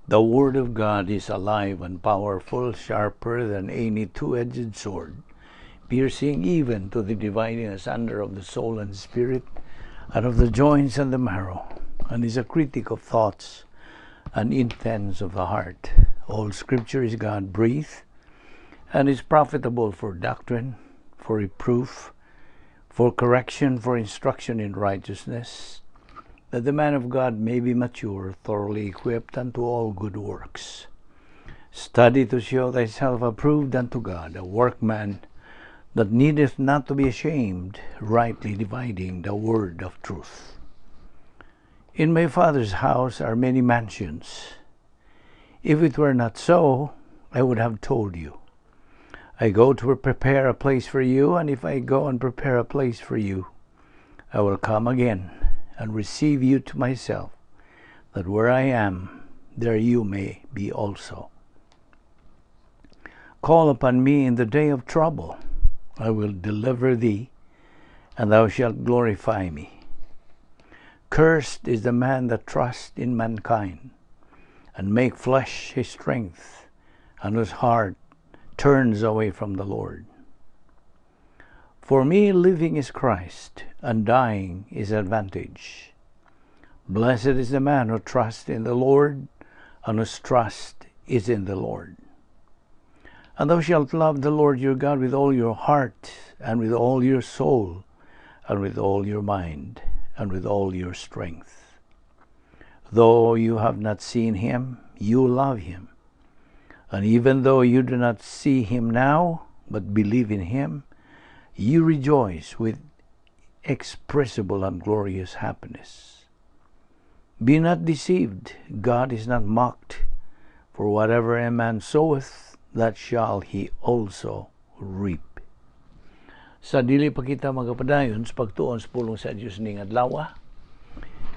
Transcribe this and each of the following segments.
The Word of God is alive and powerful, sharper than any two-edged sword, piercing even to the dividing asunder of the soul and spirit, and of the joints and the marrow, and is a critic of thoughts and intents of the heart. All Scripture is God-breathed, and is profitable for doctrine, for reproof, for correction, for instruction in righteousness, that the man of God may be mature, thoroughly equipped unto all good works. Study to show thyself approved unto God, a workman that needeth not to be ashamed, rightly dividing the word of truth. In my Father's house are many mansions. If it were not so, I would have told you. I go to prepare a place for you, and if I go and prepare a place for you, I will come again and receive you to myself, that where I am, there you may be also. Call upon me in the day of trouble. I will deliver thee, and thou shalt glorify me. Cursed is the man that trusts in mankind, and make flesh his strength, and whose heart turns away from the Lord. For me living is Christ, and dying is advantage. Blessed is the man who trusts in the Lord, and whose trust is in the Lord. And thou shalt love the Lord your God with all your heart, and with all your soul, and with all your mind, and with all your strength. Though you have not seen him, you love him. And even though you do not see him now, but believe in him, you rejoice with inexpressible and glorious happiness. Be not deceived, God is not mocked, for whatever a man soweth, that shall he also reap. Sa dili pa kita magapadayon sa pagtuon sa pulong sa Dios ning adlaw,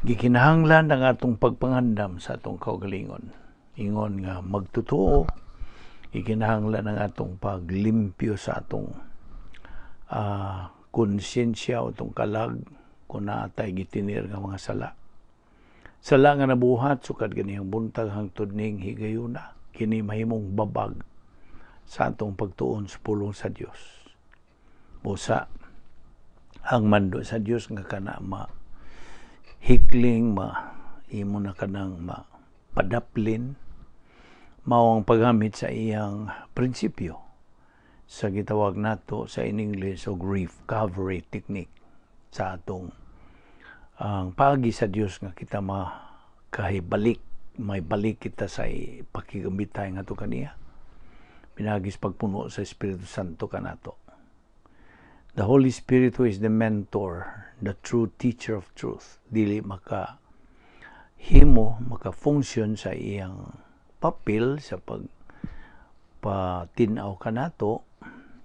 gikinahanglan ang atong pagpangandam sa atong kaugalingon. Ingon nga magtutuo, gikinahanglan ang atong paglimpyo sa atong konsyensya o itong kalag kung naatay gitinir nga mga sala. Sala nga nabuhat, sukad ganiyang buntag hangtod ning higayuna, kini mahimong babag sa atong pagtuon sa pulong sa Dios. Busa, ang mando sa Dios nga kana hikling, imo na kanang padaplin, mao ang paggamit sa iyang prinsipyo sa gitawag nato sa in English og recovery technique sa atong ang pagi sa Dios nga kita makahibalik, may balik kita sa pakigambitay nga to kaniya. Pinagis pagpuno sa Espiritu Santo kanato. The Holy Spirit who is the mentor, the true teacher of truth, dili maka-function sa iyang papel sa pagpatinaw kanato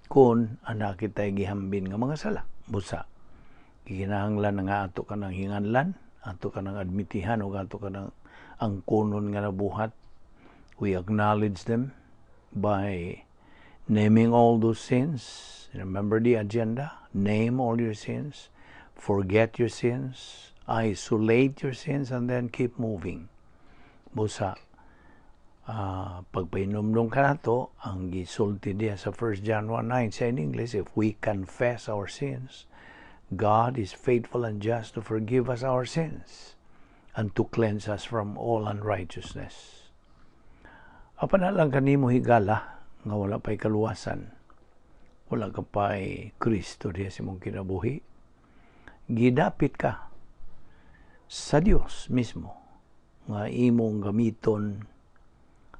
kung anak kita'y gihambin nga mga sala. Busa, gikinahanglan nga ato ka ng hinganlan, ato ka ng admitihan, o ato ka ng angkunon nga nabuhat. We acknowledge them by naming all those sins. Remember the agenda. Name all your sins. Forget your sins. Isolate your sins, and then keep moving. Busa, pagpainomdom ka na to, ang gisulti diya sa 1 John 1:9 sa in English, if we confess our sins, God is faithful and just to forgive us our sins and to cleanse us from all unrighteousness. Apan na lang kanimo higala nga wala pa'y kaluwasan, wala ka pa'y Kristo diya sa mong kinabuhi, gidapit ka sa Dios mismo nga imong gamiton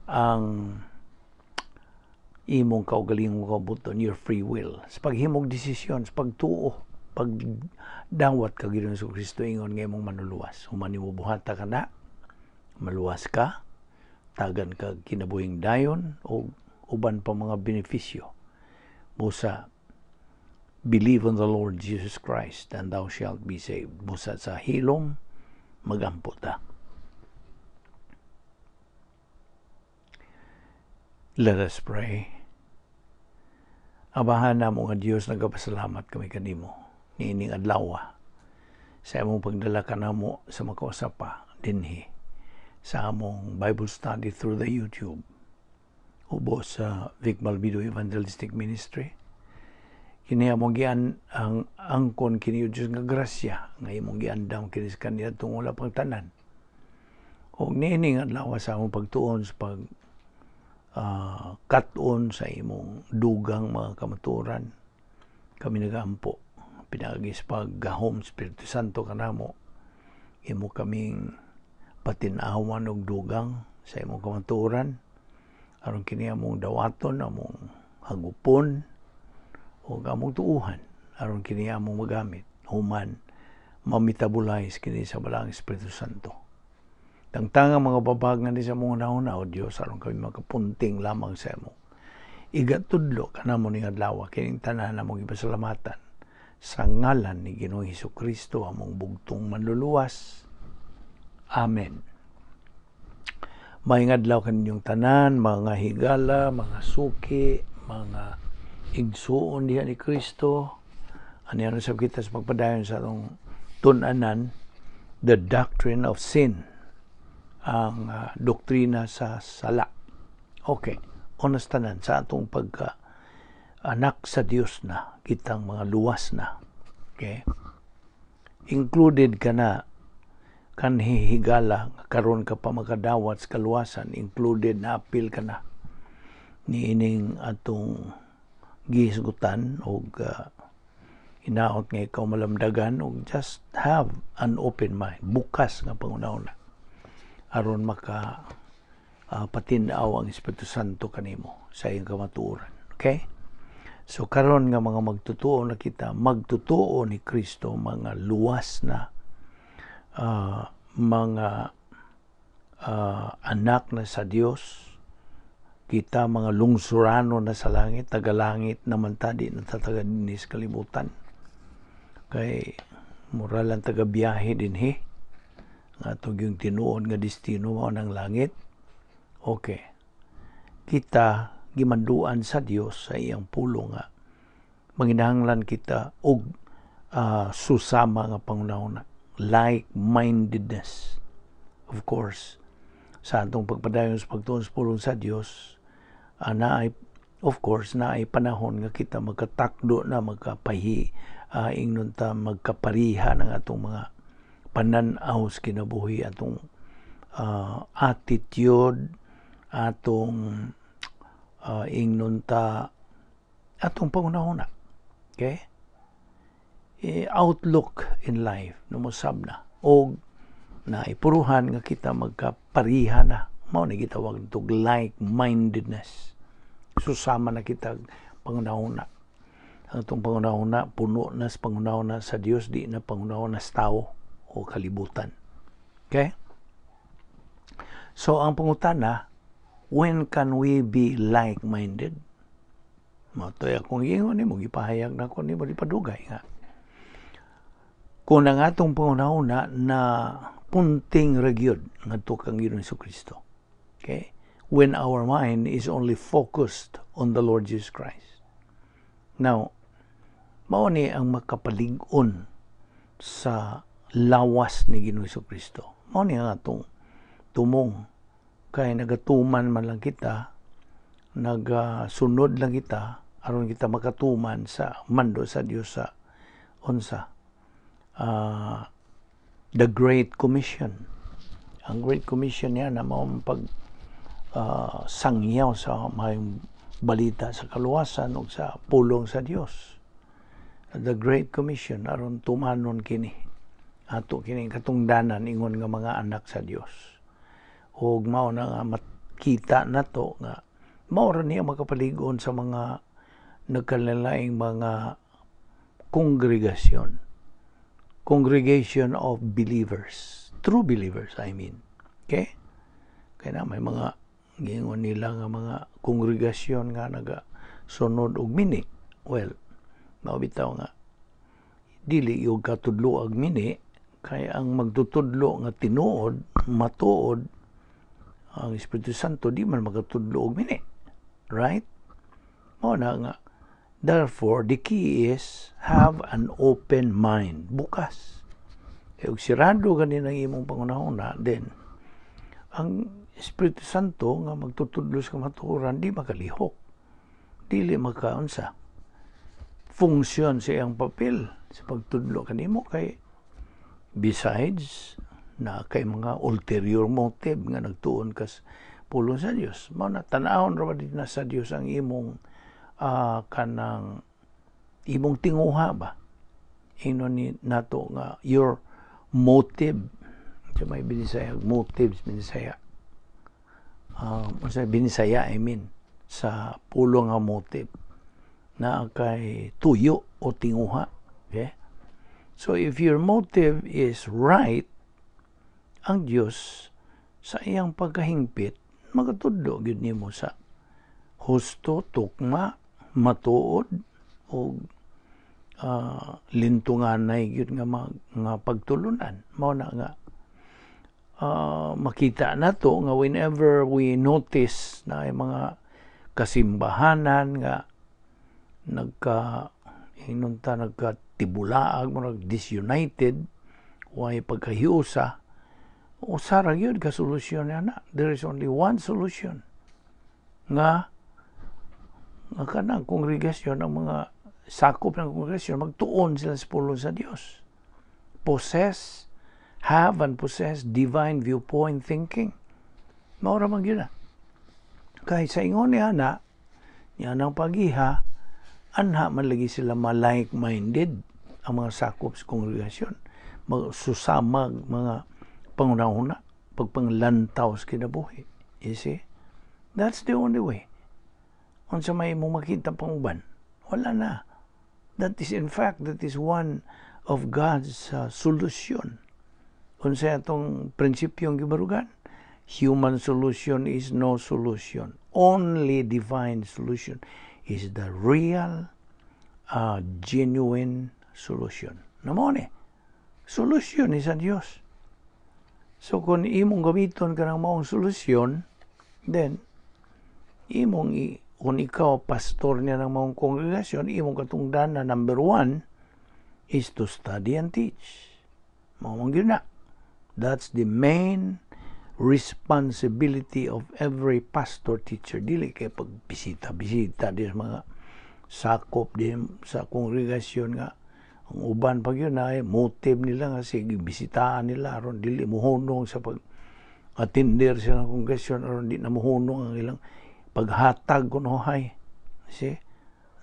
ang imong kaugalingong kabuton, your free will, sa paghimog desisyon, sa pagtuo, pagdawat ka Ginoong Kristo ingon nga imong manuluwas. Human mo buhata ka na, maluwas ka, tagan ka kinabuhing dayon, o uban pa mga benepisyo. Busa, believe on the Lord Jesus Christ, and thou shalt be saved. Busa sa hilom, magampo ta. Let us pray. Abahan na mo nga Diyos, nagapasalamat kami kanimo niining adlaw sa imong pagdala ka namo sa makausapa dinhi sa among Bible study through the YouTube ubo sa Balbido Evangelistic Ministry. Kini among gian ang angkon kini Diyos nga grasya nga imong giandam kini sa kaniya tungod pang tanan. Og niini nga lawas sa among pagtuon sa pag kat-on sa imong dugang mga kamaturan. Kami nagampo pinagis paggahom Espiritu Santo kanamo. Imo kaming patinawan og dugang sa imong kamaturan aron kini among dawaton, among hagupon o among tuuhan aron kini among magamit human mamitabulais kini sa balang Espiritu Santo. Tangtangang mga babag nga di sa mga nauna o Diyos aron kami makapunting lamang sa imo. Igatudlo kanamo ning adlaw kining tanan namong ipasalamatan sa ngalan ni Ginoong Hesukristo among bugtong manluluwas. Amen. Maayong adlaw kaninyong tanan, mga higala, mga suki, mga igsuon diha ni Kristo. Ano yan sa kita sa pagpadayon sa atong tunanan, the Doctrine of Sin, ang doktrina sa sala. Okay, onas tanan sa atong pagka anak sa Dios na, kitang mga luwas na. Okay? Included ka na kanhihigala karon ka pa makadawat sa kaluwasan, included na apil ka na niining atong gisgutan og inaot nga ikaw malamdagan og just have an open mind, bukas nga pangunahon aron maka patinaw ang Espiritu Santo kanimo sa iyong kamatuoran. Okay? So karon nga mga magtutuo na kita, magtutuo ni Kristo, mga luwas na mga anak na sa Dios, kita mga lungsurano na sa langit, tagalangit naman tadi na tatagadinis kalibutan. Kay moral ang tagabiyahe din nga tug yung tinuod nga destino mo ng langit. Okay. Kita gimanduan sa Dios sa iyang pulong nga manginahanglan kita og susama nga pangunahon, like-mindedness. Of course, sa atong pagpadayon sa pagtuon sa pulong sa Dios, naay panahon nga kita magkatakdo na magkapahi ingnon ta magkapariha ng atong mga pananaw sa kinabuhi, atong attitude, atong ingnon ta atong pangunahon. Okay? Outlook in life numusab na og naipuruhan nga kita magkapariha na, mao ni gitawag og like-mindedness. Susama na kita pangunahon. Ang itong pangunahon puno na sa pangunahon sa Dios, di na pangunahon sa tao o kalibutan. Okay? So ang pangutana, when can we be like-minded? Matoy akong ingon ni mo gipahayag na ko ni mo di padugay nga. Kung ang atong pangunahuna na punting ragyod ngadto kang Ginoong Hesukristo. Okay? When our mind is only focused on the Lord Jesus Christ. Now, mao ni ang makapalig-on sa lawas ni Ginoong Hesukristo. Mao ni ang atong tumong kay nagatuman man lang kita, nagasunod lang kita aron kita makatuman sa mando sa Dios sa unsa the Great Commission. Ang Great Commission niya na mao pag sangyaw sa mayong balita sa kaluwasan o sa pulong sa Dios. The Great Commission aron tumanon kini ato kini katungdanan ingon nga mga anak sa Dios. Og mao na nga makita nato nga mao ra niya makapalig-on sa mga nagkalalaing mga congregation of believers, true believers I mean. Okay? Kaya na may mga gingon nila nga mga kongregasyon nga nagasunod og mini. Well, mabitaw nga dili yung katudlo ag mini, kaya ang magtutudlo nga tinuod, matuod ang Espiritu Santo, di man magkatudlo og mini. Right? Mao na nga. Therefore, the key is have an open mind. Bukas. Kaya sirado ganin ang imong pangunahon na, then ang Espiritu Santo nga magtutudlo sa kamatuoran di makalihok, dili makaunsa funksyon sa iyang papel sa pagtudlo kanimo, kay besides na kay mga ulterior motive nga nagtuon kas pulong sa Dios, mao na tan-awon ra din na sa Dios ang imong kanang imong tinguha ba, ino ni nato nga your motive. So may binisaya motives, binisaya binisaya I mean sa pulong nga motive na kay tuyo o tinguha. Okay, so if your motive is right, ang Dios sa iyang pagkahingpit magatudlo gyud nimo sa husto, tukma, matuod o lintunganay gyud nga pagtulunan. Mao na nga makita nato nga whenever we notice na ay mga kasimbahanan nga nagkatibulaag, disunited, way pagkahiusa, usara gyud ka solusyon na. There is only one solution nga kanang kongregasyon, ang mga sakop ng kongregasyon magtuon sila sa pulong sa Dios, have and possess divine viewpoint thinking. Maura man yun na. Kahit sa ingon niya na, yan ang pagiha, anha man lagi sila like-minded ang mga sakop sa kongregasyon. Susamag mga pangunahuna, pagpanglantaw sa kinabuhi. You see? That's the only way. Kung sa may mong makita pang uban, wala na. That is one of God's solution. Kung sa itong prinsipyong gibarugan, human solution is no solution. Only divine solution is the real, genuine solution. Namone, solution is sa Diyos. So kung imong gamiton ka ng maong solusyon, then kung ikaw pastor niya ng maong kongregasyon, imong katungdan na number 1 is to study and teach. Maong yun na. That's the main responsibility of every pastor teacher. Dili kay pagbisita-bisita di mga sakop din sa kongregasyon nga ang uban pag yun ay motive nila nga sige bisitaan nila aron dili mohunong sa pag-attender sila ng kongregasyon aron di na mohunong ang ilang paghatag kunohay. See?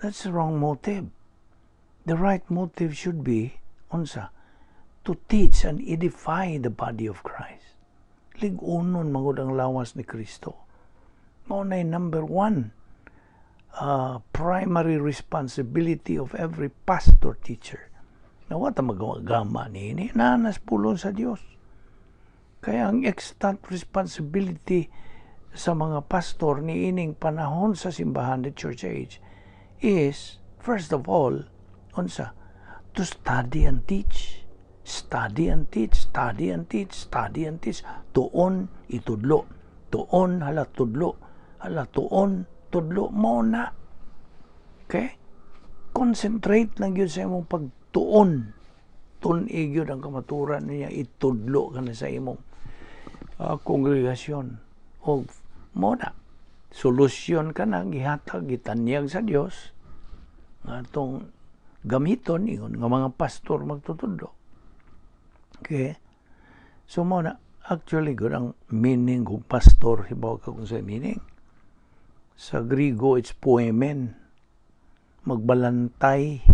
That's the wrong motive. The right motive should be unsa? To teach and edify the body of Christ. Lig-unon mangod ang lawas ni Kristo. Mao na number 1 primary responsibility of every pastor teacher. Na wata magagama ni nanas pulong sa Dios. Kaya ang extant responsibility sa mga pastor ni ining panahon sa simbahan, the church age, is first of all unsa? To study and teach. Study and teach, study and teach, study and teach. Tuon itudlo. Tuon hala tudlo. Hala tuon tudlo mo na. Okay? Concentrate lang yun sa imong pagtuon. Tun-ig yun ang kamaturan niya. Itudlo ka na sa imong kongregasyon. O mo na. Solusyon ka na. Gihatag, gitanyag sa Diyos. Nga itong gamiton yun. Nga mga pastor magtutudlo. Okay? So mo na, actually, good ang meaning ng pastor. Hibaw ka kung sa meaning. Sa Grigo, it's poemen. Magbalantay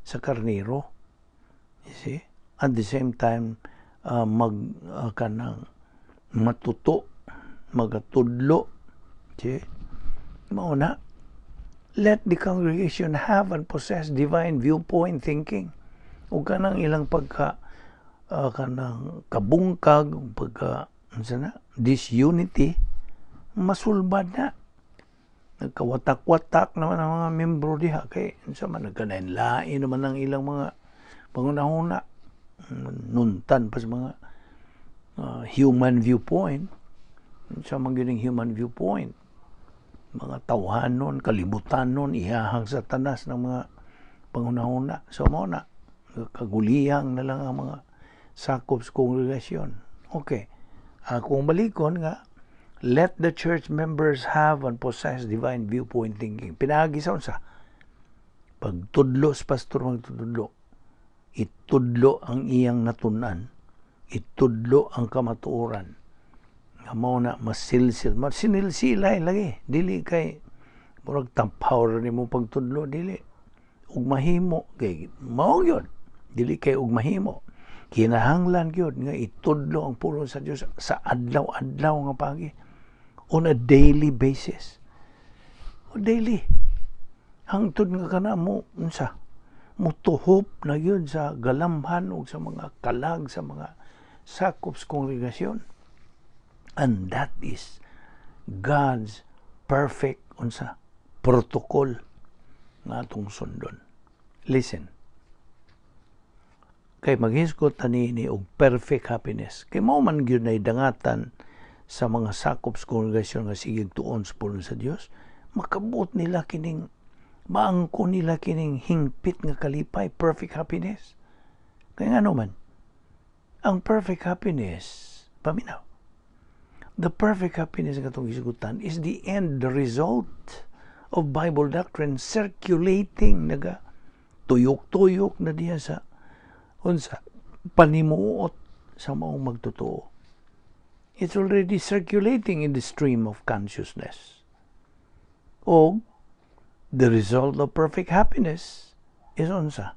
sa karnero. You see? At the same time, kanang matuto, magatudlo. See? Mo na, let the congregation have and possess divine viewpoint thinking. O kanang ilang kanang kabungkag, disunity, masulbad na. Nagkawatak-watak naman ang mga membro diha. Kaya sa man nagkanainlain naman ang ilang mga pangunahuna. Nuntan pa sa mga human viewpoint. Sa mga human viewpoint. Mga tawhanon, kalibutanon, ihahang sa tanas ng mga pangunahuna. So mo na, kaguliyang na lang ang mga sakop sa kongregasyon. Okay. Kung balikon nga, let the church members have and possess divine viewpoint thinking. Pinagi sa unsa? Pagtudlo sa pastor magtudlo, itudlo ang iyang natunan, itudlo ang kamatuoran. Nga mao na masilsil, masinilsilay lagi. Dili kay murag tampaw ni mo pagtudlo, dili. Ug mahimo kay mao gyud. Dili kay ug mahimo. Kinahanglan gyud nga itudlo ang pulong sa Dios sa adlaw-adlaw nga pagi on a daily basis. O daily. Hangtod nga kana mo unsa? Mutuhop na gyud sa galamhan ug sa mga kalag sa mga sakop sa kongregasyon. And that is God's perfect unsa protocol nga atong sundon. Listen. Kay maghisgot ani og perfect happiness. Kay mao man gyud nay dangatan sa mga sakop sa kongregasyon nga sige tuon sa pulong sa Dios, makabot nila kining maangko nila kining hingpit nga kalipay, perfect happiness. Kay ngano man ang perfect happiness, paminaw. The perfect happiness nga itong isgutan is the end, the result of Bible doctrine circulating, naga tuyok-tuyok na diya sa unsa panimuot sa maong magtotoo. It's already circulating in the stream of consciousness. O the result of perfect happiness is unsa?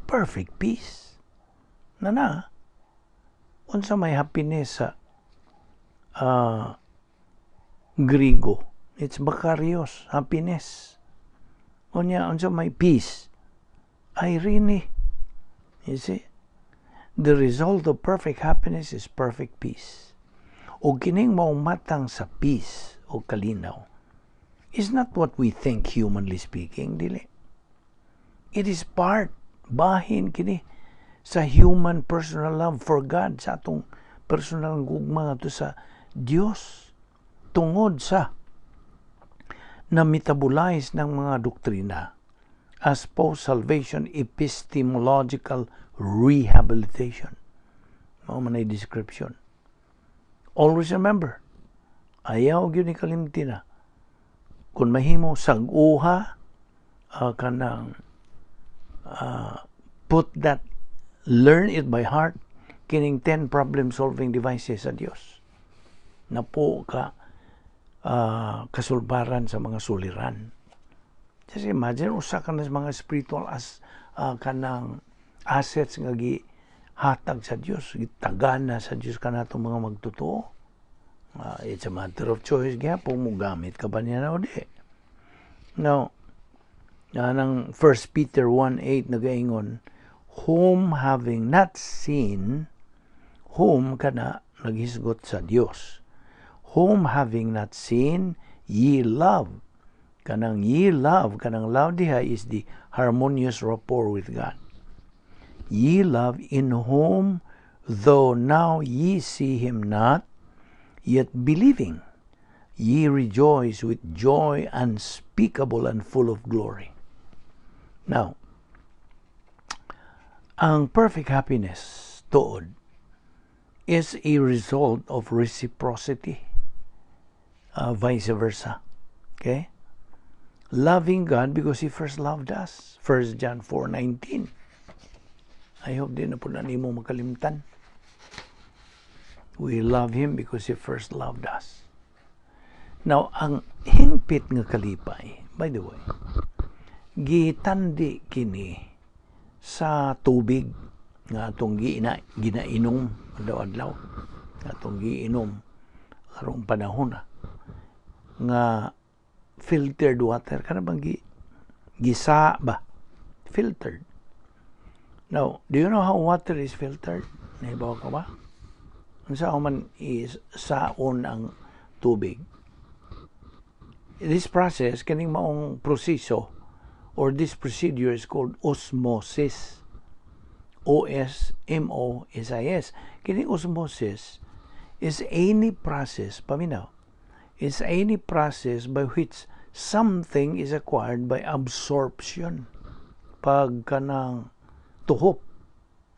Perfect peace. Na unsa may happiness sa Griego? It's Makarios, happiness. Unya unsa may peace? Irene. You see? The result of perfect happiness is perfect peace. O kining maong matang sa peace o kalinaw is not what we think humanly speaking, dili. It is part, bahin kini sa human personal love for God, sa atong personal gugma nga to sa Dios tungod sa na metabolize ng mga doktrina as post-salvation epistemological rehabilitation. Mao man ay description. Always remember, ayaw gyud ni kalimti na kung mahimo sag-uha kanang put that, learn it by heart, kining 10 problem-solving devices sa Dios. Na po ka kasulbaran sa mga suliran. Just imagine, usa ka na mga spiritual kanang assets nga gihatag sa Dios, gitagana sa Dios kanatong mga magtotoo. It's a matter of choice gyapon mo gamit ka ba niya na o di. Now, nang 1 Peter 1:8 nagaingon, whom having not seen, whom kana naghisgot sa Dios, whom having not seen ye love. Kanang ye love, kanang love diha is the harmonious rapport with God. Ye love, in whom though now ye see him not, yet believing, ye rejoice with joy unspeakable and full of glory. Now, ang perfect happiness tuod is a result of reciprocity, vice versa. Okay? Loving God because He first loved us. 1 John 4:19. I hope din na po na nimo makalimtan. We love Him because He first loved us. Now, ang hingpit nga kalipay, by the way, gitandi kini sa tubig nga atong ginainom adlaw-adlaw, nga atong giinom karong panahon nga filtered water, kana bang gisa ba? Filtered. Now, do you know how water is filtered? Nahibaw ka ba? Unsa man is saon ang tubig. This process, kaning maong proseso, or this procedure is called osmosis. O-S-M-O-S-I-S. Kining osmosis is any process, paminaw, is any process by which something is acquired by absorption. Pag kanang tuhop,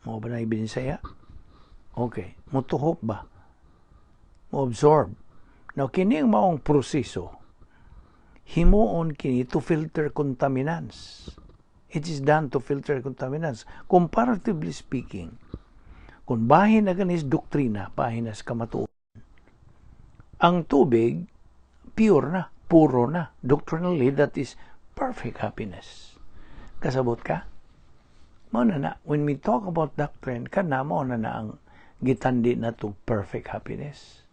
mo ba na ibinisaya? Okay, mo tuhop ba? mo absorb. Now, kini ang maong proseso, himuon kini to filter contaminants. It is done to filter contaminants. Comparatively speaking, kung bahin na ganis doktrina, bahin na sa kamatuon, ang tubig, pure na, puro na. Doctrinally, that is perfect happiness. Kasabot ka? Mao na, when we talk about doctrine, kana mo na ang gitandi na to perfect happiness.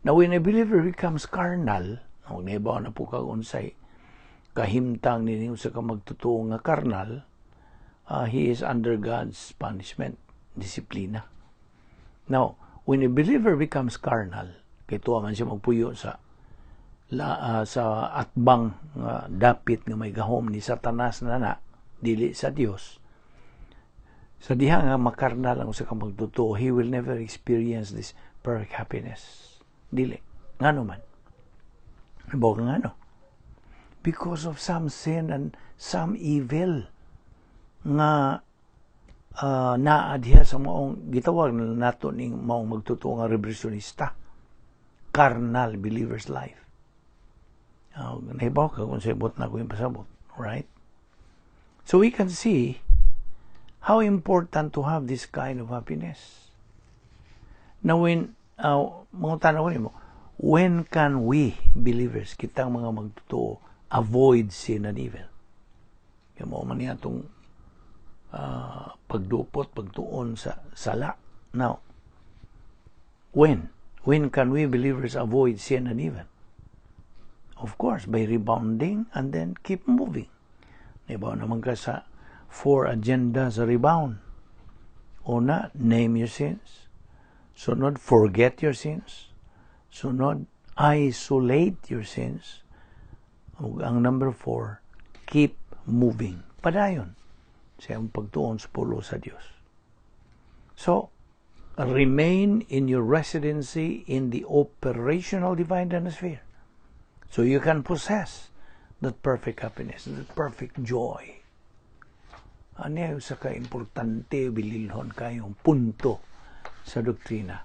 Now, when a believer becomes carnal, naibaw na po unsay kahimtang ninyo sa kamagtutuo nga carnal, he is under God's punishment, disiplina. Now, when a believer becomes carnal, kay tuwa man siya magpuyo sa atbang dapit nga may gahom ni Satanas na dili sa Dios. Sa diha nga makarnal ang sa kamagtutuo, he will never experience this perfect happiness. Dili. Ngano man? Bawa nga ano? Because of some sin and some evil nga naadhiya sa maong gitawag na nato ning maong magtutuo nga revolutionista, carnal believer's life. Nahibaw ka kung sabot na ko yung pasabot, right? So we can see how important to have this kind of happiness. Now when mga tanong ko mo, when can we believers, kitang mga magtutuo, avoid sin and evil? Kaya mo man niya itong pagdupot, pagtuon sa sala. Now, when can we believers avoid sin and evil? Of course, by rebounding and then keep moving. Diba naman ka sa 4 agenda sa rebound. Una, name your sins. Sunod, forget your sins. Sunod, isolate your sins. Ang number 4, keep moving. Padayon sa iyong pagtuon sa pulo sa Diyos. So, remain in your residency in the operational divine atmosphere. So you can possess that perfect happiness, that perfect joy. Ano sa ka-importante bililhon kayong punto sa doktrina?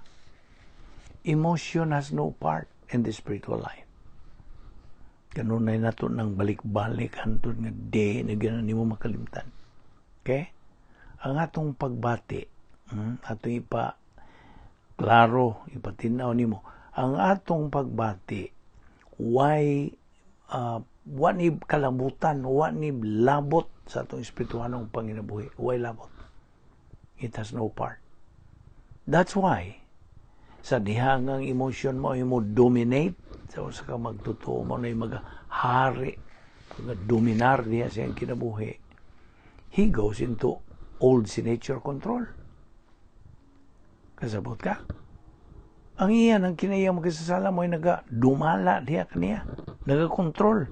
Emotion has no part in the spiritual life. Kanunay nato ng balik-balik hantod nga na gano'n mo makalimtan. Okay? Ang atong pagbati, atong klaro, ipatinaw nimo, ang atong pagbati, why ni kalabutan, ni labot sa atong espirituhanong panginabuhi. Why labot? It has no part. That's why, sa dihangang emotion mo, mo dominate, sa ka magtutuo mo na yung maghari, dominar diya siyang kinabuhi, he goes into old sin nature control. Kasabot ka? Ang iyan, ang kinayang magkasasala mo ay nagadumala diya kaniya, nagakontrol.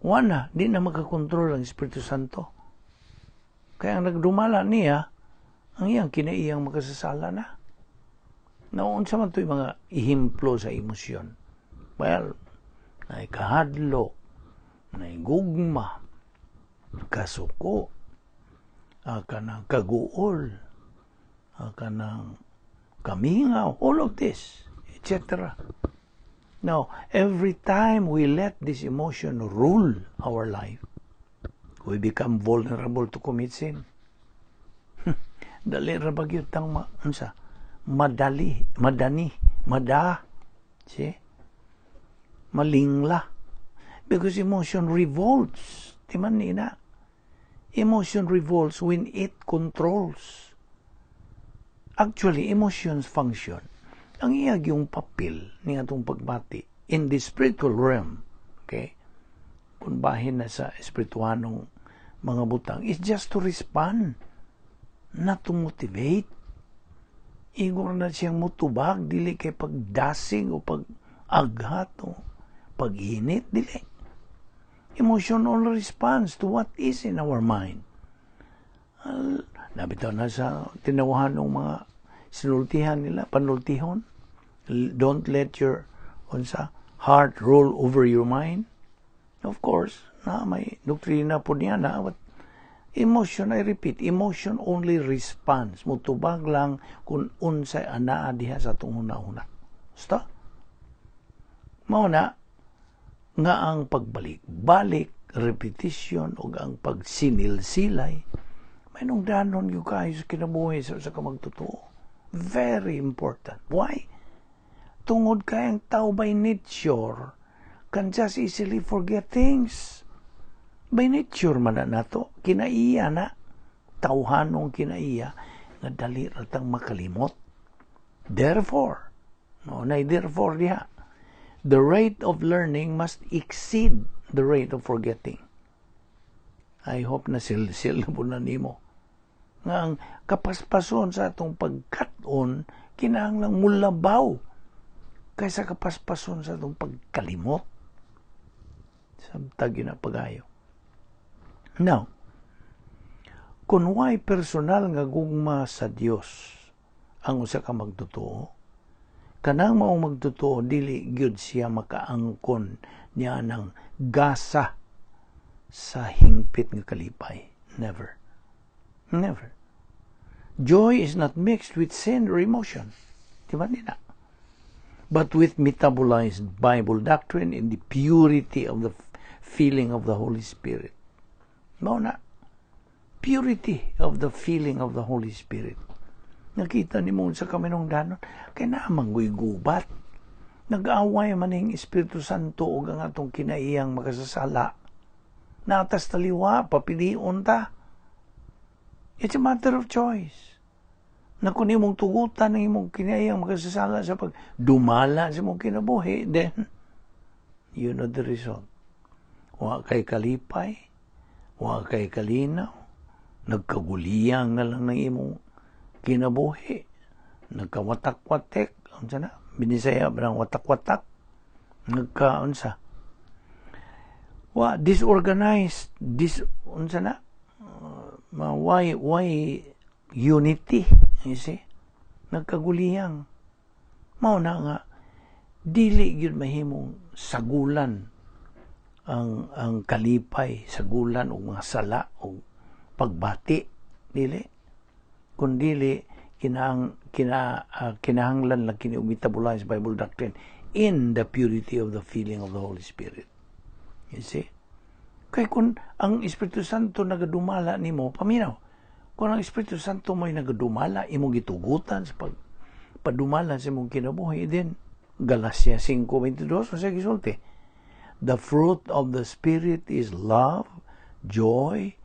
Wana, di na magkakontrol ang Espiritu Santo. Kaya ang nagdumala niya, ang iyang kinaiyang magkasasala na. Naon sa man ito yung mga ihimplo sa emosyon. Well, na kahadlo, na gugma, kasuko, kanang kaguol, kanang kamingaw, all of this, etc. Now, every time we let this emotion rule our life, we become vulnerable to commit sin. Dali ra bagyod tang malingla. Because emotion revolts. Timan nina. Emotion revolts when it controls. Actually, emotions function. Ang iyag yung papel ni atong pagbati in the spiritual realm, okay? Kung bahin na sa espirituanong mga butang, is just to respond, not to motivate. Igor na siyang mutubag, dili kay pagdasing o pag-aghat o pag-init, dili. Emotional response to what is in our mind. Nabitaw na sa tinawahan ng mga sinultihan nila, panultihon. Don't let your heart roll over your mind. Of course, may doktrina po niya na, but emotion, I repeat, emotion only responds. Mutubag lang kung unsay anaa diha sa itong una-una. Basta? Mao na nga ang pagbalik-balik, repetition, o ang pagsinil-silay, may nung danon yung kayo sa kinabuhi sa kamagtotoo. Very important. Why? Tungod kayang tao by nature can just easily forget things. By nature man na nato, kinaiya na, tauhanong kinaiya, nga dali ratang makalimot. Therefore, therefore diha, the rate of learning must exceed the rate of forgetting. I hope na sil po na nimo. Nga ang kapaspason sa atong pagkaton, kinahanglang mulabaw kaysa kapaspason sa atong pagkalimot. Sabtag yun na pagayo. Now, kung why personal nga gugma sa Dios ang usa ka magtotoo, kanang mao magtotoo dili gyud siya makaangkon niya ng gasa sa hingpit nga kalipay. Never. Never. Joy is not mixed with sin or emotion. Diba nila? But with metabolized Bible doctrine in the purity of the feeling of the Holy Spirit. Mao na. Purity of the feeling of the Holy Spirit. Nakita ni mo sa kaminungdanon, kay naamang gubat. Nag-away man ng Espiritu Santo o ang atong kinaiyang makasasala. Natas taliwa, papilion ta. It's a matter of choice. Na kung imong tugutan ng imong kinaiyang makasasala sa pagdumala sa imong kinabuhi, then you know the result. Wa kay kalipay, wa kay kalinaw, nagkaguliyang na lang ng imong kinabuhi, nagkawatak-watek, unsa na, binisaya ba ng watak-watak, nagkaunsa, disorganized, unsa na, why unity, you see, nagkaguliyang, mao na nga, dili gyud mahimong sagulan ang kalipay, sagulan o mga sala o pagbati, dili. Kundili kinahanglan lang kini metabolized Bible doctrine in the purity of the feeling of the Holy Spirit. You see? Kaya kung ang Espiritu Santo nagadumala nimo, paminaw, kung ang Espiritu Santo mo'y nagadumala, imong gitugutan sa padumala sa imong kinabuhi, then Galatia 5:22, sa gisulti, the fruit of the Spirit is love, joy,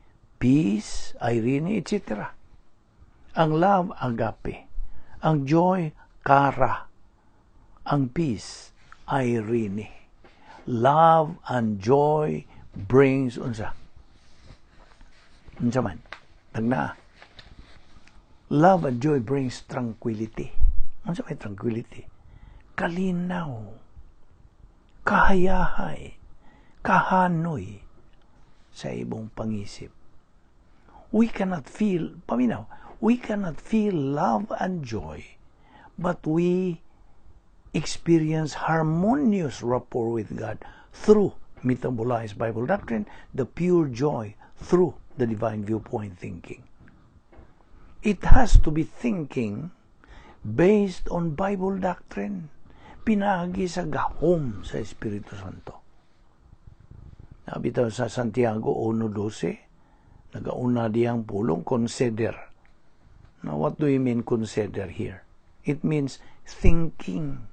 peace, irene, etc. Ang love, agape. Ang joy, kara. Ang peace, irene. Love and joy brings, unsa man, tagna. Love and joy brings tranquility. Unsa may tranquility? Kalinaw. Kahayahay. Kahanoy sa ibong pangisip. We cannot feel love and joy, but we experience harmonious rapport with God through metabolized Bible doctrine, the pure joy through the divine viewpoint thinking. It has to be thinking based on Bible doctrine, pinagi sa gahom sa Espiritu Santo. Nabitaw sa Santiago 1:12, nagauna diyang pulong, consider. Now, what do you mean consider here? It means thinking.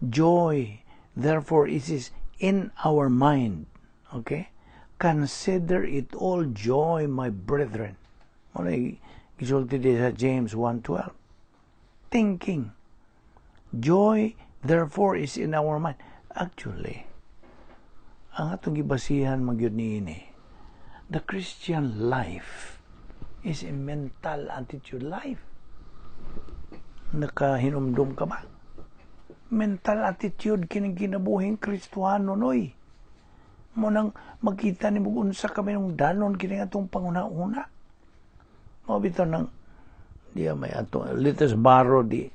Joy, therefore, is in our mind. Okay? Consider it all joy, my brethren. Gisulti sa James 1:12. Thinking. Joy, therefore, is in our mind. Actually, ang atong gibasihan magyud niini, the Christian life is a mental attitude life. Nakahinumdum ka ba? Mental attitude kining kinabuhing Kristohano noy. Mo nang makita ni mo unsa kami nung danon kining atong panguna-una. Mao bitaw nang diya may ato let us borrow the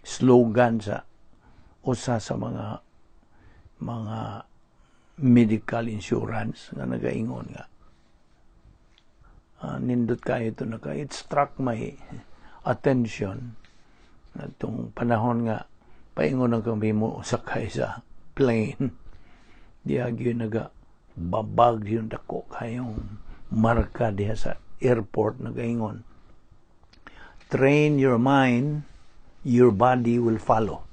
slogan sa usa sa mga medical insurance nga nagaingon nga nindot kayo ito it struck my attention itong panahon nga paingon ang kami mo sakay sa plane. Di agyo babag yung dako kayong marka diha sa airport nagaingon. Train your mind, your body will follow.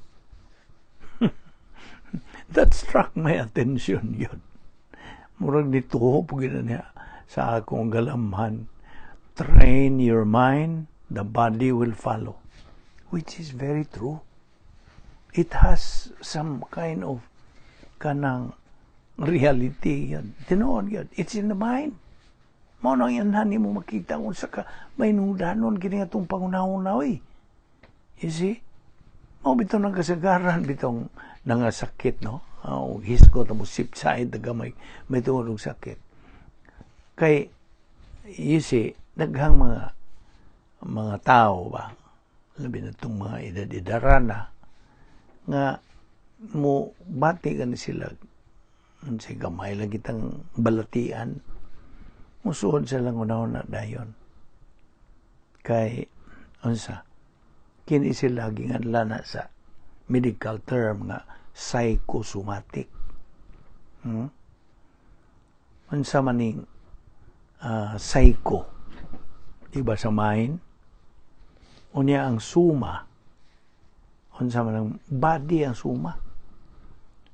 That struck my attention yun. Murag dito po niya sa akong galamhan. Train your mind, the body will follow. Which is very true. It has some kind of kanang reality yan. Tinoon yan. It's in the mind. Mao nang yanhan mo makita kung sa ka may nudanon kini atong pangunaw-unaw eh. You see? Mao bitong nang kasagaran bitong nangasakit no. Hisgot mo sipside daga may tungod og sakit. Kay you see, daghang mga tao ba labi na itong mga edad-edara na nga mo bati ka na sila sa gamay lang kitang balatian musuod sa lang una-una dayon kay unsa kini sila ginganla na sa medical term nga psychosomatic unsa maning psycho iba sa mind unya ang suma unsa man ang body ang suma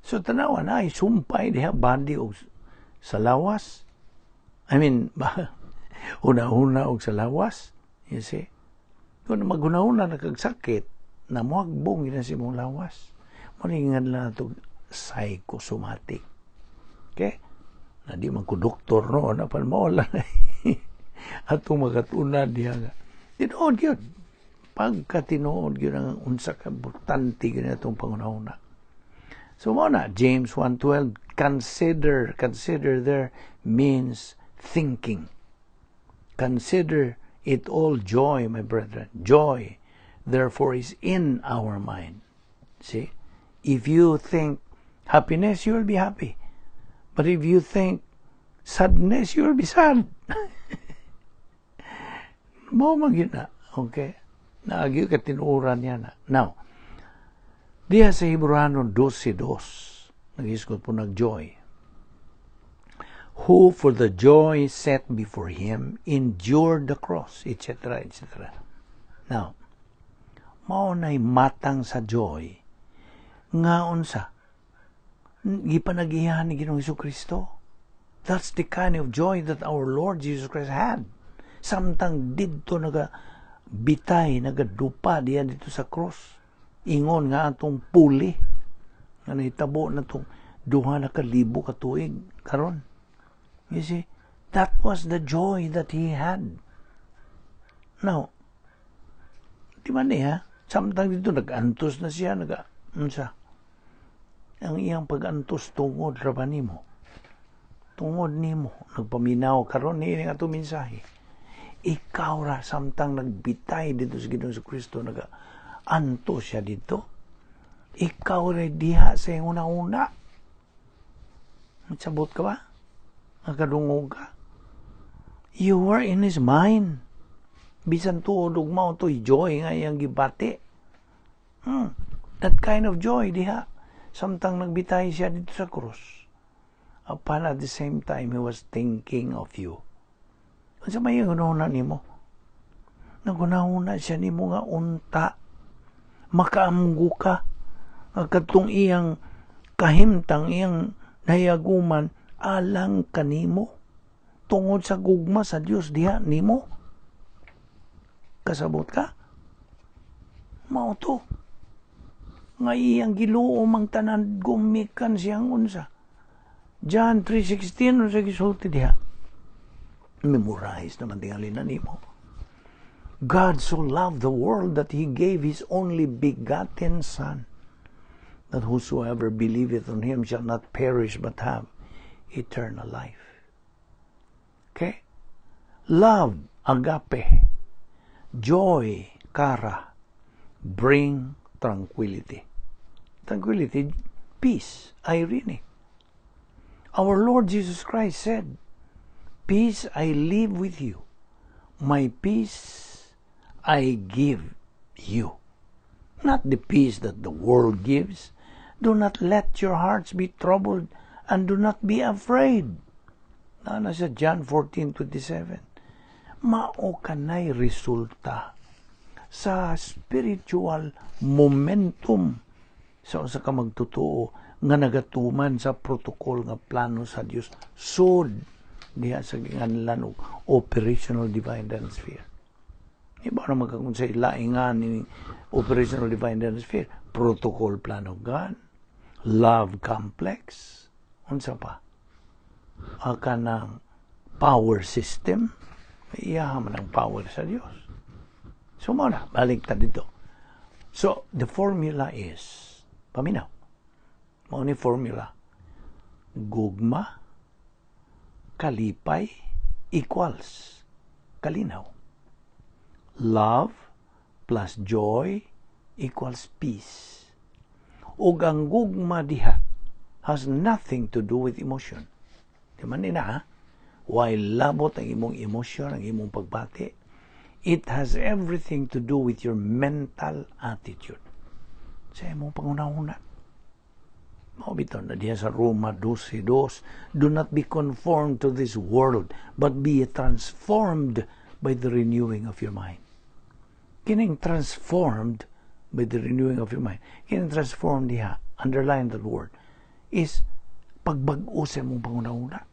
so tanawa na ay sumpay diha body og sa lawas I mean una-una og sa lawas you see kung maghuna-una na kag sakit na muhagbong gina si mong lawas malingan lang ito psychosomatic okay na di man ko doktor no na palmaola atong magatuna diha nga tinuod gyud pagka tinuod gyud ang unsa ka importante gyud atong pangunahuna so mo na James 1:12 consider there means thinking. Consider it all joy, my brethren. Joy, therefore, is in our mind. See? If you think happiness, you will be happy. But if you think sadness, you will be sad. Mo magina. Okay? Naagyo ka tinuuran niya na. Now, diya sa Hebrano 12:2, nag-isgot po nag-joy. Who for the joy set before him endured the cross, etc., etc. Now, maunay matang sa joy nga unsa gipanagihan ni Ginoong Jesucristo. That's the kind of joy that our Lord Jesus Christ had. Samtang didto bitay nagadupa diya dito sa cross. Ingon nga atong puli nga nahitabo na tong 2,000 ka tuig karon. You see, that was the joy that he had. Now, di ba niya, samtang dito nag-antos na siya, unsa? Ang iyang pag-antos tungod ra ba nimo? Tungod nimo, nagpaminaw karon ni nga to mensahe. Ikaw ra samtang nagbitay dito sa Ginoong Kristo nag-antos siya dito. Ikaw ra diha sa una-una. Magsabot ka ba? Nakadungog ka. You were in his mind. Bisan tuod ug mao to'y joy nga iyang gibati. That kind of joy diha. Samtang nagbitay siya dito sa krus. Upon at the same time, he was thinking of you. Unsa may gunahuna nimo? Nagunahuna siya nimo nga unta. Makaamgo ka. Katong iyang kahimtang, iyang nahiaguman, alang kanimo tungod sa gugma sa Dios diha nimo kasabot ka mao to nga iyang giluom ang tanan gumikan siyang unsa John 3:16 unsa gisulti diha memorize naman tingali na nimo God so loved the world that he gave his only begotten son that whosoever believeth on him shall not perish but have eternal life. Okay? Love, agape, joy, kara, bring tranquility. Tranquility, peace, irene. Our Lord Jesus Christ said, peace I leave with you. My peace I give you. not the peace that the world gives. Do not let your hearts be troubled, and do not be afraid. Sa John 14:27. Mao kanay resulta sa spiritual momentum sa usa ka magtotoo nga nagatuman sa protocol nga plano sa Dios sud diha sa ginganlan og operational divine atmosphere. Iba na magkakon sa ilaingan ni operational divine atmosphere, protocol plan of God, love complex, unsa pa? Aka ng power system, iyahan man ang power sa Dios. So, muna, balik ta dito. So, the formula is, paminaw, mao ni formula, gugma, kalipay, equals, kalinaw. Love plus joy equals peace. Ug ang gugma diha has nothing to do with emotion. Di man nina, ha? While labot ang imong emotion, ang imong pagbati, it has everything to do with your mental attitude. Sa imong pangunahuna. Maubiton na diya sa Roma 12:2, do not be conformed to this world, but be transformed by the renewing of your mind. Kining transformed by the renewing of your mind. Kining transformed diha, underline that word, is pagbago sa imong pangunahuna.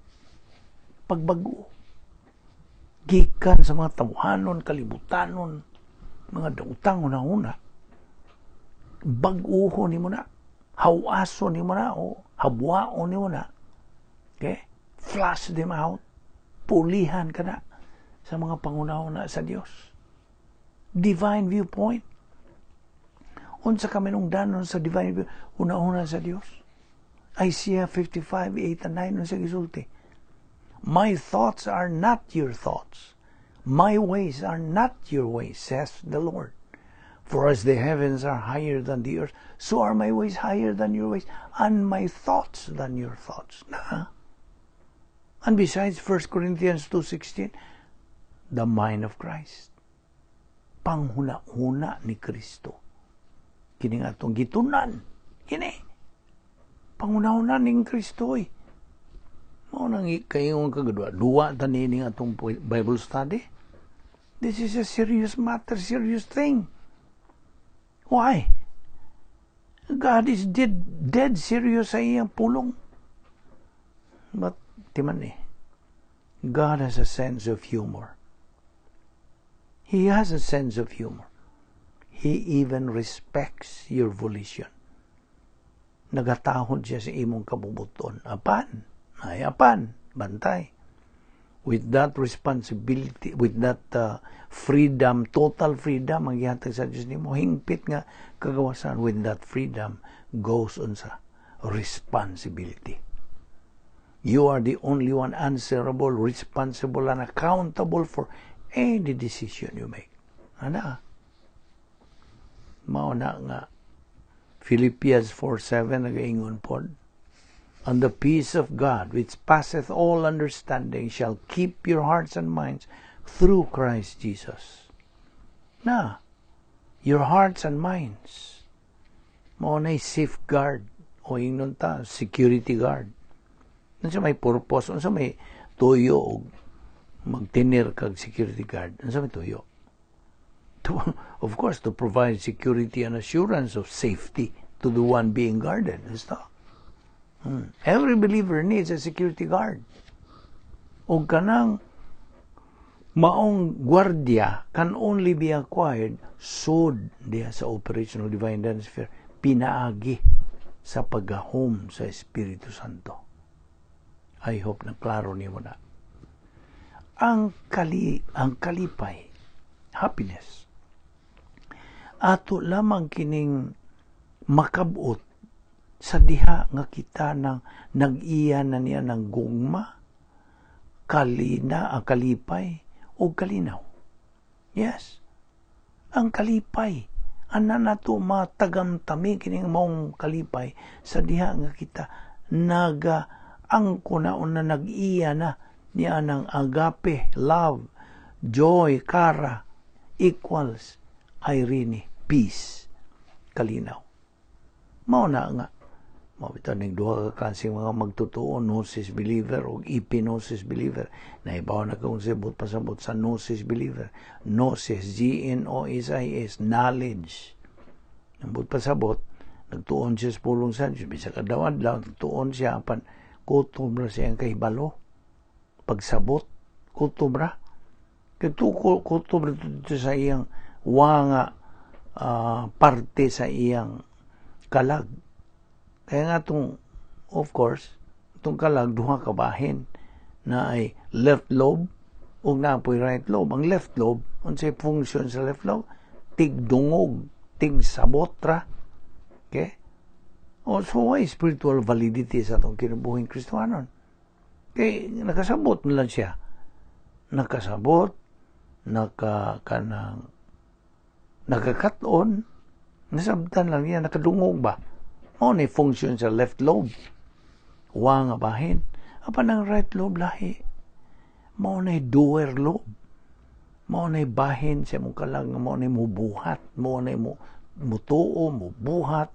Pagbago. Gikan sa mga tawhanon, kalibutanon, mga dautang una-una. Baguho ni mo na. Hawaso ni mo na. O habwao ni mo na. Okay? Flush them out. Pulihan ka na sa mga pangunahuna sa Diyos. Divine viewpoint. Unsa kami nung danon sa divine viewpoint, una-una sa Diyos. Isaiah 55:8 and 9 unsa gisulti. My thoughts are not your thoughts. My ways are not your ways, says the Lord. For as the heavens are higher than the earth, so are my ways higher than your ways, and my thoughts than your thoughts. And besides, 1 Corinthians 2:16, the mind of Christ. Panghuna-huna ni Kristo. Kini nga itong gitunan. Kini. Panghuna-huna ni Kristo eh. Mao nang kayong kagadwa. Duwa tanini nga itong Bible study. This is a serious matter, serious thing. Why? God is dead serious sa iyang pulong. But, timan eh. God has a sense of humor. He has a sense of humor. He even respects your volition. Nagatahod siya sa imong kabubuton. Apan, bantay. With that responsibility, with that freedom, total freedom, ang gihatag sa Diyos nimo, hingpit nga kagawasan, with that freedom goes on sa responsibility. You are the only one answerable, responsible, and accountable for any decision you make. Mao na nga Philippians 4:7 nagaingon pod, and the peace of God, which passeth all understanding, shall keep your hearts and minds through Christ Jesus. Your hearts and minds, mao na safeguard, o ingnon ta, security guard. Unsa may purpose, unsa may tuyo og magtinir kag security guard, unsa may tuyo? Of course, to provide security and assurance of safety to the one being guarded. Every believer needs a security guard. O kanang maong gwardiya can only be acquired sud diha sa operational divine atmosphere, pinaagi sa paggahom sa Espiritu Santo. I hope na klaro nimo na. Ang kalipay, happiness, ato lamang kining makabot sa diha nga kita nang nag-iya na niya ng gugma, kalipay, o kalinaw. Yes. Ang kalipay, ana nato matagamtami kining maong kalipay sa diha nga kita ang kunaon na nag-iya na niya ng agape, love, joy, kara, equals, irene, peace. kalinaw. Mao na nga. Mao bitaw ning duha ka klaseng mga magtutuo, gnosis believer o epignosis believer. Naibaw na kung sibot pasabot sa gnosis believer. Gnosis, G-N-O-S-I-S, knowledge. Nambot pasabot, nagtuon siya sa pulong sa Diyos. Bisa kadawad-law, nagtuon siya apan kutob ra siya ang kahibalo. Pagsabot, kutob ra. Kutob ra dito sa iyang wanga parte sa iyang kalag. Kaya nga itong, of course, itong kalag, duha ka bahin na ay left lobe o napoy right lobe. Ang left lobe, unsay function sa left lobe? Tigdungog, tigsabot ra. Okay? So, why spiritual validity sa itong kinabuhing Kristohanon? Okay, nakasabot na lang siya. Nakasabot, nakakaton, nasabtan lang niya, nakadungog ba? Mao na function sa left lobe. Wa nga bahin. Apan ang right lobe lahi. Mao na doer lobe. Mao na bahin sa mong kalag, mao na mubuhat, mao na mutuo, mubuhat.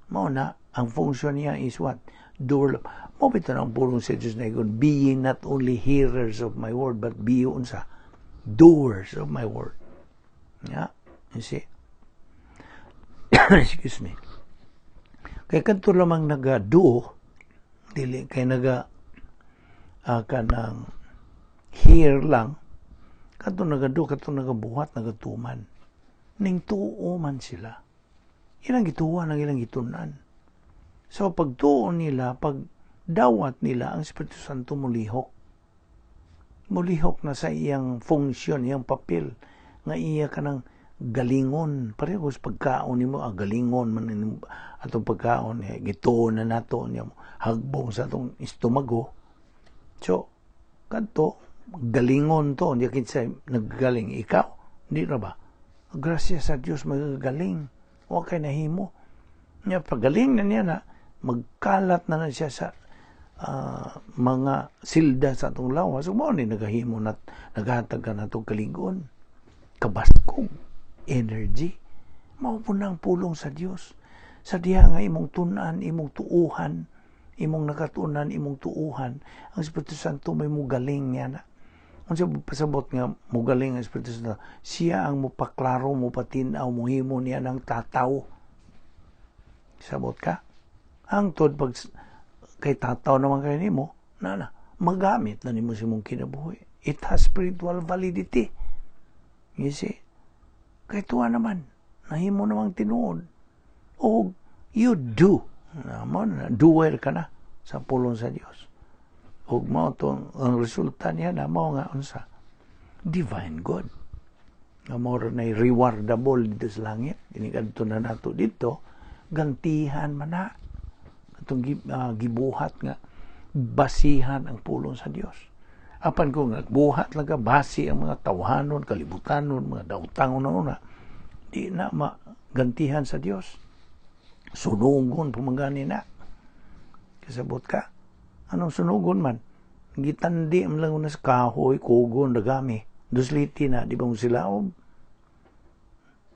Mao na ang function niya is what? Doer lobe. Mao bitaw ang pulong sa Dios na igon, be not only hearers of my word, but be unsa? Doers of my word. Yeah, you see? Excuse me. Kaya kanto lamang naga-do, dili kay kanang hear lang, kanto naga-do, kanto nagabuhat, nagatuman. Ning tuo man sila. Ilang gituwa, ng ilang gitunan. So, pag tuo nila, pag dawat nila, ang Espiritu Santo mulihok. Mulihok na sa iyang funksyon, iyang papel, nga iya ka ng galingon. Pareho sa pagkaon nimo, galingon man atong pagkaon, gituon na nato niya hagbong sa atong istomago. So, kanto galingon to, hindi kinsa naggaling ikaw, hindi ra ba? Grasya sa Dios magagaling. O kay nahimo. Nya pagaling na niya na magkalat na siya sa mga silda sa atong lawas. So, mo ni nagahimo na naghatag ka na itong kalingon. Kabaskog. Energy. Mao po na ang pulong sa Dios. Sa diha nga imong tunan, imong tuuhan, imong nakatunan, imong tuuhan, ang Espiritu Santo may mugaling niya na. Kung siya pasabot nga mugaling ang Espiritu Santo, siya ang mupaklaro, mupatinaw, muhimo niya ng tataw. Sabot ka? Ang tod pag kay tataw naman kayo nimo, magamit na nimo si mong kinabuhi. It has spiritual validity. You see? Kaya tuwa naman, nahimo namang tinuod. O you do. Doer ka na sa pulong sa Dios. O mao to ang resulta niya na mao nga unsa? Divine good. Nga mao na rewardable dito sa langit. Inikadto na nato dito, gantihan man na. Itong gibuhat nga basihan ang pulong sa Dios. Apan kung nagbuhat lang ka, basi ang mga tawhanon, kalibutanon, mga dautangon na una, di na magantihan sa Dios. Sunugon, pumangani na. Kasabot ka, anong sunugon man? Gitandi ang lang na sa kahoy, kugon, dagami. Dusliti na, di ba mong silaob?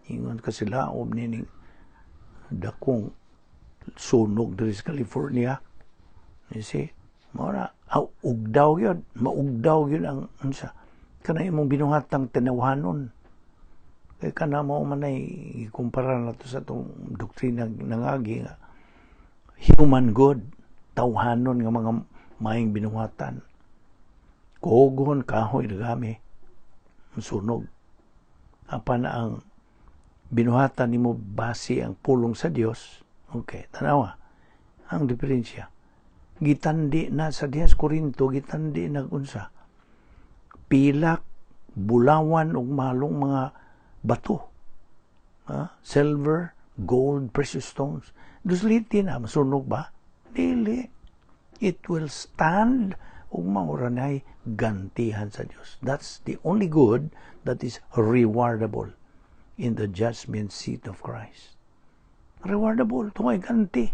Ingon ka silaob nining dakong sunog dari sa California. You see? Mara, ugdaw yun. Maugdaw yun ang unsa. Kana imong binuhatang tinawhanon. Kaya kana mo man ay ikumpara na to sa itong doktrina nangagi nga. Human good. Tawhanon nga mga maing binuhatan. Kugon, kahoy, dagami. Sunog. Apan ang binuhatan nimo base ang pulong sa Dios. Okay, tanawa. Ang diferensya. Gitandi na sa 10 Korinto, gitandi nagunsa. Pilak, bulawan ug malong mga bato. Silver, gold, precious stones. Dusliti na, masunog ba? Dili. It will stand ug mauranay gantihan sa Dios. That's the only good that is rewardable in the judgment seat of Christ. Rewardable, tungay ganti.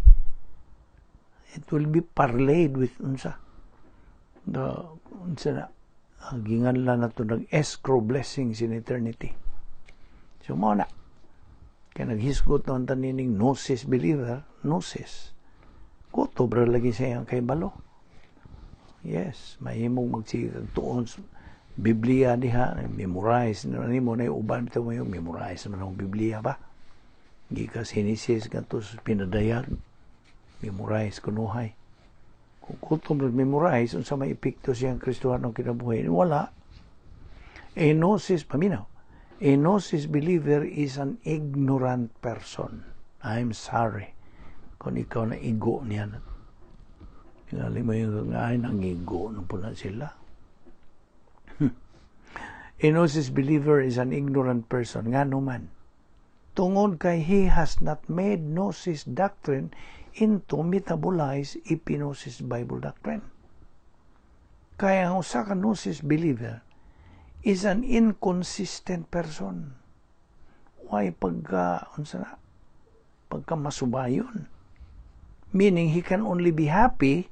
It will be parlayed with unsa. Ginganlan na ito nag-escrow blessings in eternity. So, mo na. Kaya naghisgot noon tanining gnosis believer, gnosis. Kutobra lagi siya kay balo. Yes, mahimong magsigag tuon Biblia diha, memorize na mo na uban bitaw mo memorize man ang Biblia ba. Gikas Genesis kantos pinadayag, memorize kunuhay. Kung kutom memorize unsa may epekto siyang Kristohanong kinabuhi, wala. A gnosis, paminaw. A gnosis believer is an ignorant person. I'm sorry kung ikaw na igo niya. Tingali mo yung ngayon ang igo nung pula sila. A gnosis believer is an ignorant person. Nga naman. Tungod kay he has not made gnosis doctrine into metabolized epignosis Bible doctrine. Kaya ang usa ka gnosis believer is an inconsistent person. Why pagka masubayon? Meaning he can only be happy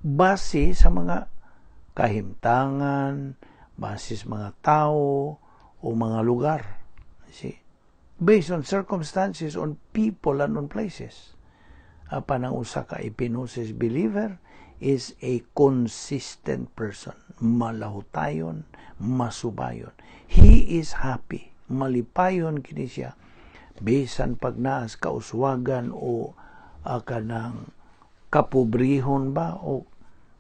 base sa mga kahimtangan, base sa mga tao o mga lugar. See? Based on circumstances, on people, and on places. Apan ang usa ka epignosis believer is a consistent person. Malahutayon, masubayon. He is happy. Malipayon kini siya. Bisan pagnaas kauswagan o kanang kapobrihon ba o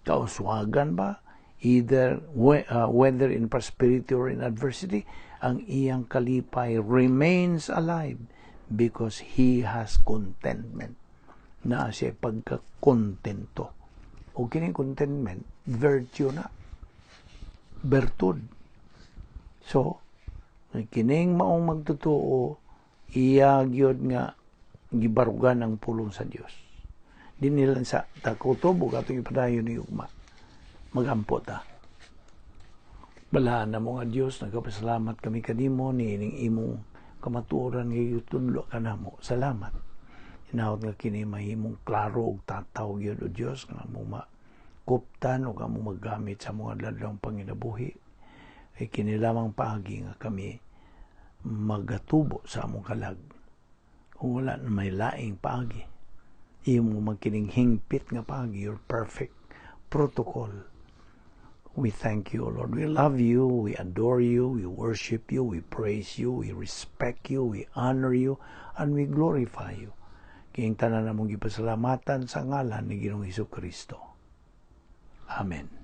kauswagan ba, either whether in prosperity or in adversity, ang iyang kalipay remains alive because he has contentment. Na siya pagkakontento. O kining contentment, virtue na. Bertud. So, kining maong magtotoo, iya gyud nga gibarugan ang pulong sa Dios. Di nila sa takutobo katong ipadayon ni ugma. Magampo ta. Balaan na mo nga Dios, nagapasalamat kami kanimo ni ining imong kamatuoran nga yutunlo kanamo. Salamat. Inawat nga kini mahimong klaro og tataw gyud o Dios nga mo makuptan o kamo maggamit sa mga ladlong panginabuhi. Ay kini lamang paagi nga kami magatubo sa among kalag. Kung wala na may laing paagi, imo magkining hingpit nga paagi, your perfect protocol. We thank you, Lord. We love you, we adore you, we worship you, we praise you, we respect you, we honor you, and we glorify you. Kayong tanan namong gipasalamatan sa ngalan ni Ginoong Hesukristo. Amen.